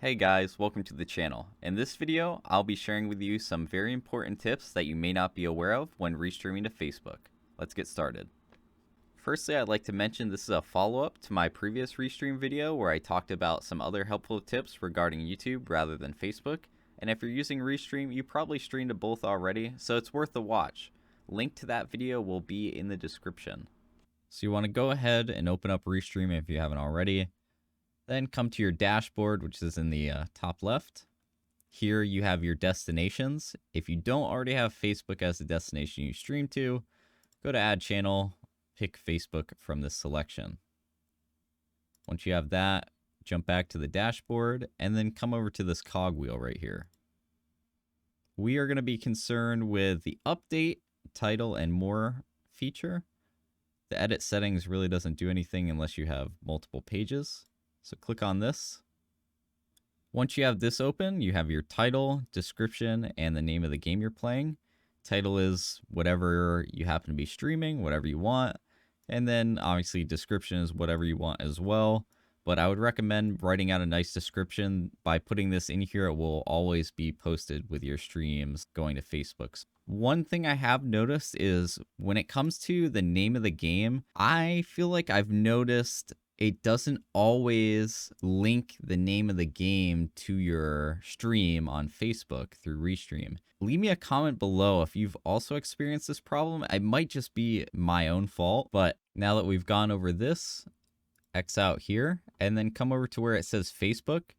Hey guys, welcome to the channel. In this video, I'll be sharing with you some very important tips that you may not be aware of when restreaming to Facebook. Let's get started. Firstly, I'd like to mention this is a follow-up to my previous restream video where I talked about some other helpful tips regarding YouTube rather than Facebook. And if you're using Restream, you probably streamed to both already, so it's worth the watch. Link to that video will be in the description. So you want to go ahead and open up Restream if you haven't already. Then come to your dashboard, which is in the top left. Here you have your destinations. If you don't already have Facebook as the destination you stream to, go to Add Channel, pick Facebook from this selection. Once you have that, jump back to the dashboard, and then come over to this cogwheel right here. We are going to be concerned with the Update, Title, and More feature. The Edit settings really doesn't do anything unless you have multiple pages. So click on this. Once you have this open, you have your title, description, and the name of the game you're playing. Title is whatever you happen to be streaming, whatever you want. And then obviously description is whatever you want as well. But I would recommend writing out a nice description. By putting this in here, it will always be posted with your streams going to Facebook. One thing I have noticed is when it comes to the name of the game, I feel like I've noticed it doesn't always link the name of the game to your stream on Facebook through Restream. Leave me a comment below if you've also experienced this problem. It might just be my own fault, but now that we've gone over this, X out here, and then come over to where it says Facebook.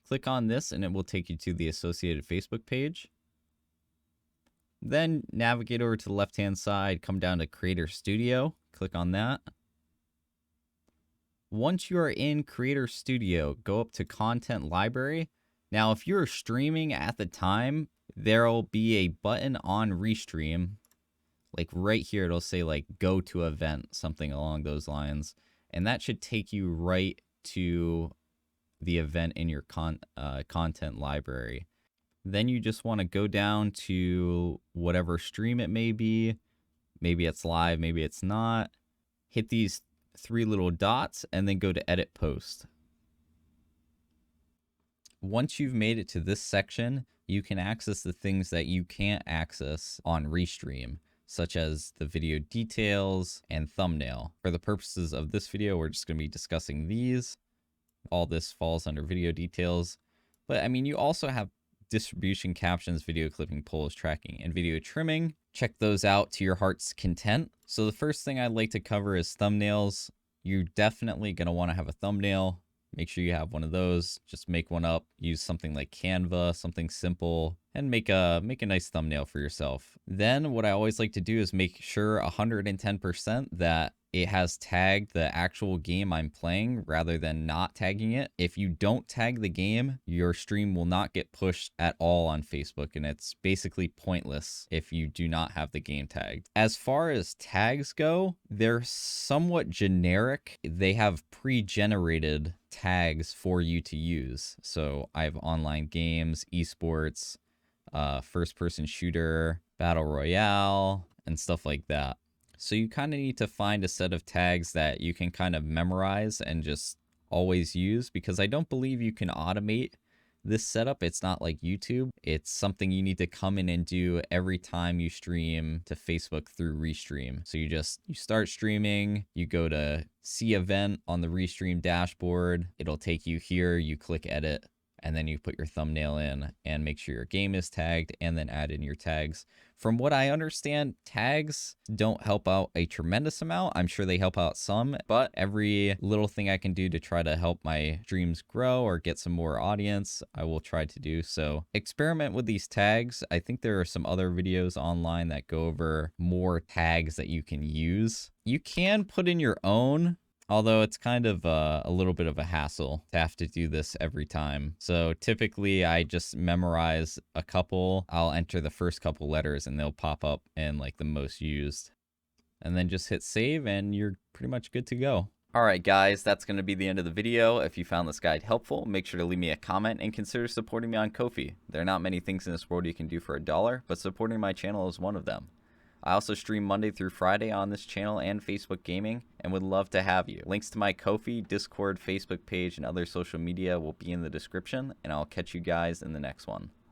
Click on this and it will take you to the associated Facebook page. Then navigate over to the left-hand side, come down to Creator Studio, click on that. Once you are in Creator Studio, go up to Content Library. Now, if you're streaming at the time, there'll be a button on Restream. Like right here, it'll say like go to event, something along those lines. And that should take you right to the event in your content library. Then you just want to go down to whatever stream it may be. Maybe it's live, maybe it's not. Hit these three little dots and then go to Edit Post. Once you've made it to this section, you can access the things that you can't access on Restream, such as the video details and thumbnail. For the purposes of this video, we're just going to be discussing these. All this falls under video details. But I mean, you also have distribution, captions, video clipping, polls, tracking, and video trimming. Check those out to your heart's content. So the first thing I'd like to cover is thumbnails. You're definitely going to want to have a thumbnail. Make sure you have one of those. Just make one up. Use something like Canva, something simple, and make a nice thumbnail for yourself. Then what I always like to do is make sure 110% that it has tagged the actual game I'm playing rather than not tagging it. If you don't tag the game, your stream will not get pushed at all on Facebook, and it's basically pointless if you do not have the game tagged. As far as tags go, they're somewhat generic. They have pre-generated tags for you to use. So I have online games, esports, first-person shooter, battle royale, and stuff like that. So you kind of need to find a set of tags that you can kind of memorize and just always use, because I don't believe you can automate this setup. It's not like YouTube. It's something you need to come in and do every time you stream to Facebook through Restream. So you start streaming, you go to see event on the Restream dashboard. It'll take you here, you click edit, and then you put your thumbnail in and make sure your game is tagged and then add in your tags. From what I understand, tags don't help out a tremendous amount. I'm sure they help out some, but every little thing I can do to try to help my streams grow or get some more audience, I will try to do. So experiment with these tags. I think there are some other videos online that go over more tags that you can use. You can put in your own, although it's kind of a little bit of a hassle to have to do this every time. So typically I just memorize a couple. I'll enter the first couple letters and they'll pop up in like the most used. And then just hit save and you're pretty much good to go. Alright guys, that's going to be the end of the video. If you found this guide helpful, make sure to leave me a comment and consider supporting me on Ko-fi. There are not many things in this world you can do for $1, but supporting my channel is one of them. I also stream Monday through Friday on this channel and Facebook Gaming, and would love to have you. Links to my Ko-fi, Discord, Facebook page, and other social media will be in the description, and I'll catch you guys in the next one.